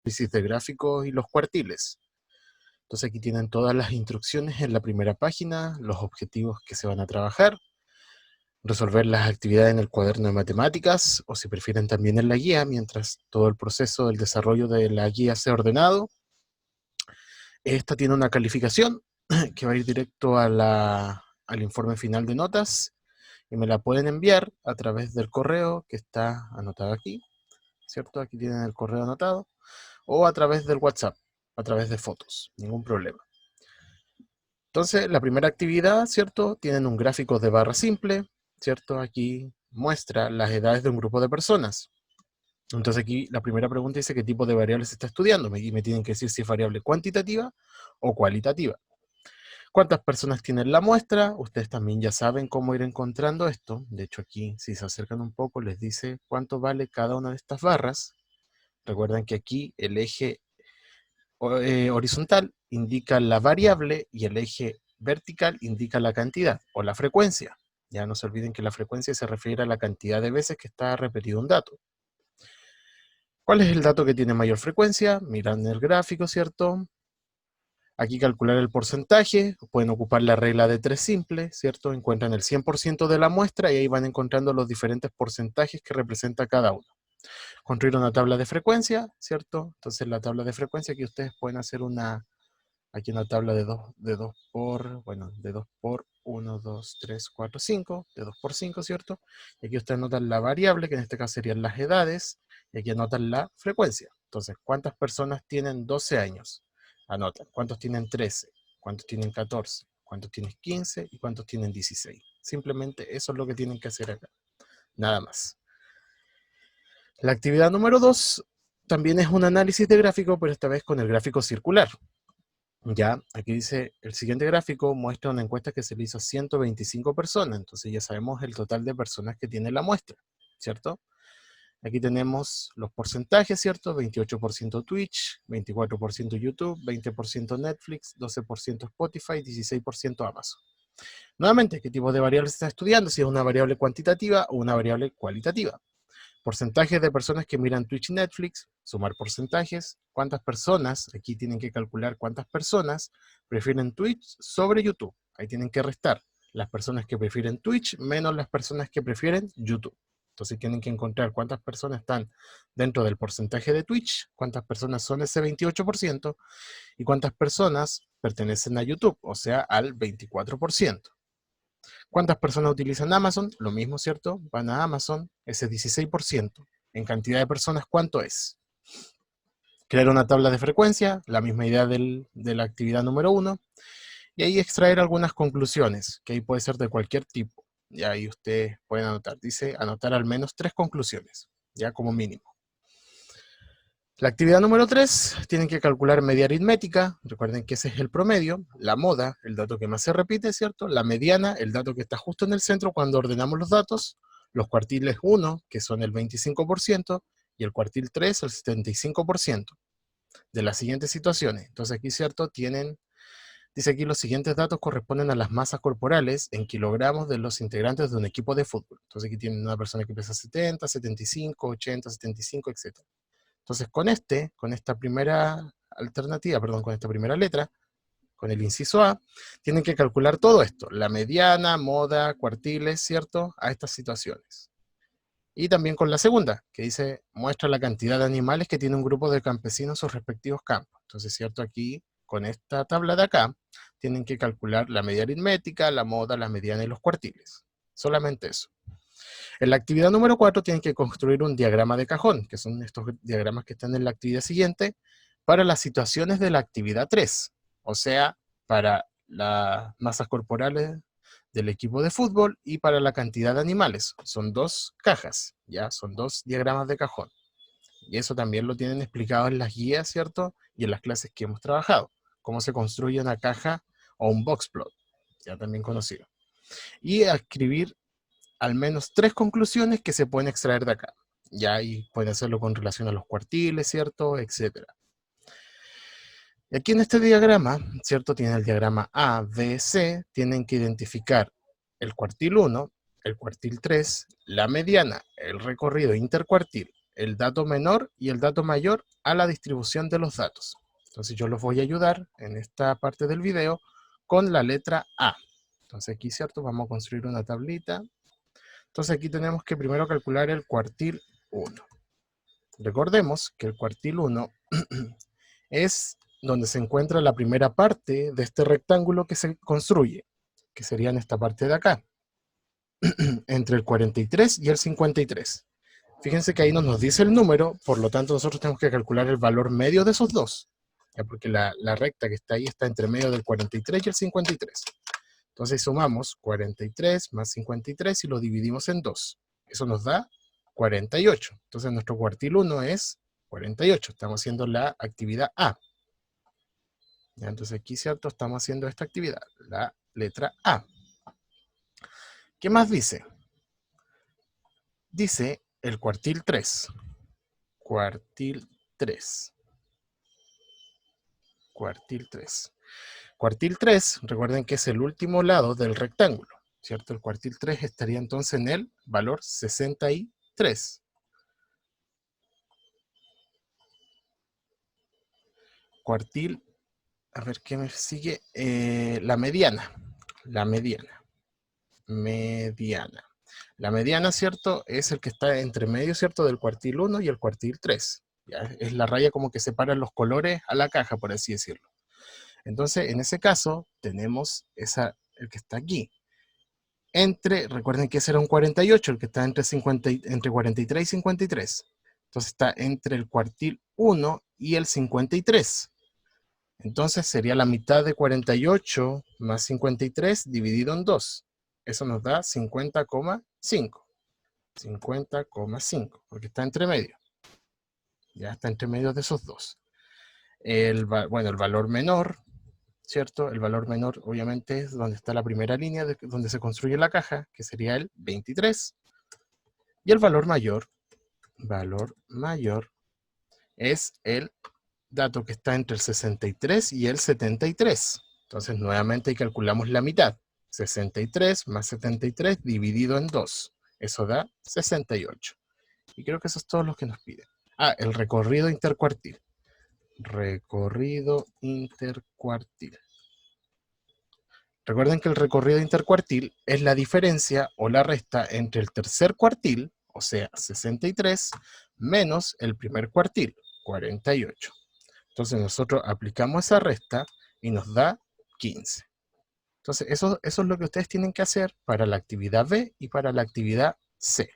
análisis de gráficos y los cuartiles. Entonces aquí tienen todas las instrucciones en la primera página, los objetivos que se van a trabajar, resolver las actividades en el cuaderno de matemáticas, o si prefieren también en la guía, mientras todo el proceso del desarrollo de la guía sea ordenado. Esta tiene una calificación que va a ir directo al informe final de notas, y me la pueden enviar a través del correo que está anotado aquí, ¿cierto? Aquí tienen el correo anotado, o a través del WhatsApp, a través de fotos, ningún problema. Entonces, la primera actividad, ¿cierto? Tienen un gráfico de barra simple, ¿cierto? Aquí muestra las edades de un grupo de personas. Entonces aquí la primera pregunta dice qué tipo de variable se está estudiando, y me tienen que decir si es variable cuantitativa o cualitativa. ¿Cuántas personas tienen la muestra? Ustedes también ya saben cómo ir encontrando esto. De hecho aquí, si se acercan un poco, les dice cuánto vale cada una de estas barras. Recuerden que aquí el eje horizontal indica la variable y el eje vertical indica la cantidad o la frecuencia. Ya no se olviden que la frecuencia se refiere a la cantidad de veces que está repetido un dato. ¿Cuál es el dato que tiene mayor frecuencia? Miran el gráfico, ¿cierto? Aquí calcular el porcentaje, pueden ocupar la regla de 3 simple, ¿cierto? Encuentran el 100% de la muestra y ahí van encontrando los diferentes porcentajes que representa cada uno. Construir una tabla de frecuencia, ¿cierto? Entonces la tabla de frecuencia aquí ustedes pueden hacer aquí una tabla de 2 por 1, 2, 3, 4, 5, de 2 por 5, ¿cierto? Y aquí ustedes anotan la variable, que en este caso serían las edades, y aquí anotan la frecuencia. Entonces, ¿cuántas personas tienen 12 años? Anotan. ¿Cuántos tienen 13? ¿Cuántos tienen 14? ¿Cuántos tienen 15? ¿Y cuántos tienen 16? Simplemente eso es lo que tienen que hacer acá. Nada más. La actividad número 2 también es un análisis de gráfico, pero esta vez con el gráfico circular. Ya, aquí dice, el siguiente gráfico muestra una encuesta que se le hizo a 125 personas, entonces ya sabemos el total de personas que tiene la muestra, ¿cierto? Aquí tenemos los porcentajes, ¿cierto? 28% Twitch, 24% YouTube, 20% Netflix, 12% Spotify, 16% Amazon. Nuevamente, ¿qué tipo de variable se está estudiando? Si es una variable cuantitativa o una variable cualitativa. Porcentajes de personas que miran Twitch y Netflix, sumar porcentajes, cuántas personas, aquí tienen que calcular cuántas personas prefieren Twitch sobre YouTube. Ahí tienen que restar las personas que prefieren Twitch menos las personas que prefieren YouTube. Entonces tienen que encontrar cuántas personas están dentro del porcentaje de Twitch, cuántas personas son ese 28% y cuántas personas pertenecen a YouTube, o sea, al 24%. ¿Cuántas personas utilizan Amazon? Lo mismo, ¿cierto? Van a Amazon, ese 16%. En cantidad de personas, ¿cuánto es? Crear una tabla de frecuencia, la misma idea de la actividad número 1, y ahí extraer algunas conclusiones, que ahí puede ser de cualquier tipo. Y ahí ustedes pueden anotar, dice anotar al menos 3 conclusiones, ya como mínimo. La actividad número 3, tienen que calcular media aritmética, recuerden que ese es el promedio, la moda, el dato que más se repite, ¿cierto? La mediana, el dato que está justo en el centro cuando ordenamos los datos, los cuartiles 1, que son el 25%, y el cuartil 3, el 75%, de las siguientes situaciones. Entonces aquí, ¿cierto? Dice aquí los siguientes datos corresponden a las masas corporales en kilogramos de los integrantes de un equipo de fútbol. Entonces aquí tienen una persona que pesa 70, 75, 80, 75, etc. Entonces con esta primera alternativa, perdón, con esta primera letra, con el inciso A, tienen que calcular todo esto, la mediana, moda, cuartiles, ¿cierto? A estas situaciones. Y también con la segunda, que dice, muestra la cantidad de animales que tiene un grupo de campesinos en sus respectivos campos. Entonces, ¿cierto? Aquí, con esta tabla de acá, tienen que calcular la media aritmética, la moda, la mediana y los cuartiles. Solamente eso. En la actividad número 4 tienen que construir un diagrama de cajón, que son estos diagramas que están en la actividad siguiente, para las situaciones de la actividad 3, o sea, para las masas corporales del equipo de fútbol y para la cantidad de animales. Son 2 cajas, ya, son 2 diagramas de cajón. Y eso también lo tienen explicado en las guías, ¿cierto? Y en las clases que hemos trabajado, cómo se construye una caja o un box plot, ya también conocido. Y a escribir al menos 3 conclusiones que se pueden extraer de acá. Ya, y pueden hacerlo con relación a los cuartiles, ¿cierto? Etcétera. Y aquí en este diagrama, ¿cierto? Tienen el diagrama A, B, C. Tienen que identificar el cuartil 1, el cuartil 3, la mediana, el recorrido intercuartil, el dato menor y el dato mayor a la distribución de los datos. Entonces yo los voy a ayudar en esta parte del video con la letra A. Entonces aquí, ¿cierto? Vamos a construir una tablita. Entonces aquí tenemos que primero calcular el cuartil 1. Recordemos que el cuartil 1 es donde se encuentra la primera parte de este rectángulo que se construye, que sería en esta parte de acá, entre el 43 y el 53. Fíjense que ahí no nos dice el número, por lo tanto nosotros tenemos que calcular el valor medio de esos dos, ¿ya? Porque la recta que está ahí está entre medio del 43 y el 53. Entonces sumamos 43 más 53 y lo dividimos en 2. Eso nos da 48. Entonces nuestro cuartil 1 es 48. Estamos haciendo la actividad A. ¿Ya? Entonces aquí, ¿cierto? Estamos haciendo esta actividad, la letra A. ¿Qué más dice? Dice el cuartil 3. Cuartil 3. Cuartil 3. Cuartil 3, recuerden que es el último lado del rectángulo, ¿cierto? El cuartil 3 estaría entonces en el valor 63. Cuartil, a ver qué me sigue, la mediana. La mediana. Mediana. La mediana, ¿cierto? Es el que está entre medio, ¿cierto? Del cuartil 1 y el cuartil 3. ¿Ya? Es la raya como que separa los colores a la caja, por así decirlo. Entonces, en ese caso, tenemos el que está aquí. Recuerden que ese era un 48, el que está entre 43 y 53. Entonces está entre el cuartil 1 y el 53. Entonces sería la mitad de 48 más 53 dividido en 2. Eso nos da 50,5. 50,5, porque está entre medio. Ya está entre medio de esos dos. El valor menor, ¿cierto? El valor menor obviamente es donde está la primera línea donde se construye la caja, que sería el 23. Y el valor mayor es el dato que está entre el 63 y el 73. Entonces nuevamente calculamos la mitad. 63 más 73 dividido en 2. Eso da 68. Y creo que eso es todo lo que nos piden. El recorrido intercuartil. Recorrido intercuartil. Recuerden que el recorrido intercuartil es la diferencia o la resta entre el tercer cuartil, o sea, 63, menos el primer cuartil, 48. Entonces nosotros aplicamos esa resta y nos da 15. Entonces eso es lo que ustedes tienen que hacer para la actividad B y para la actividad C.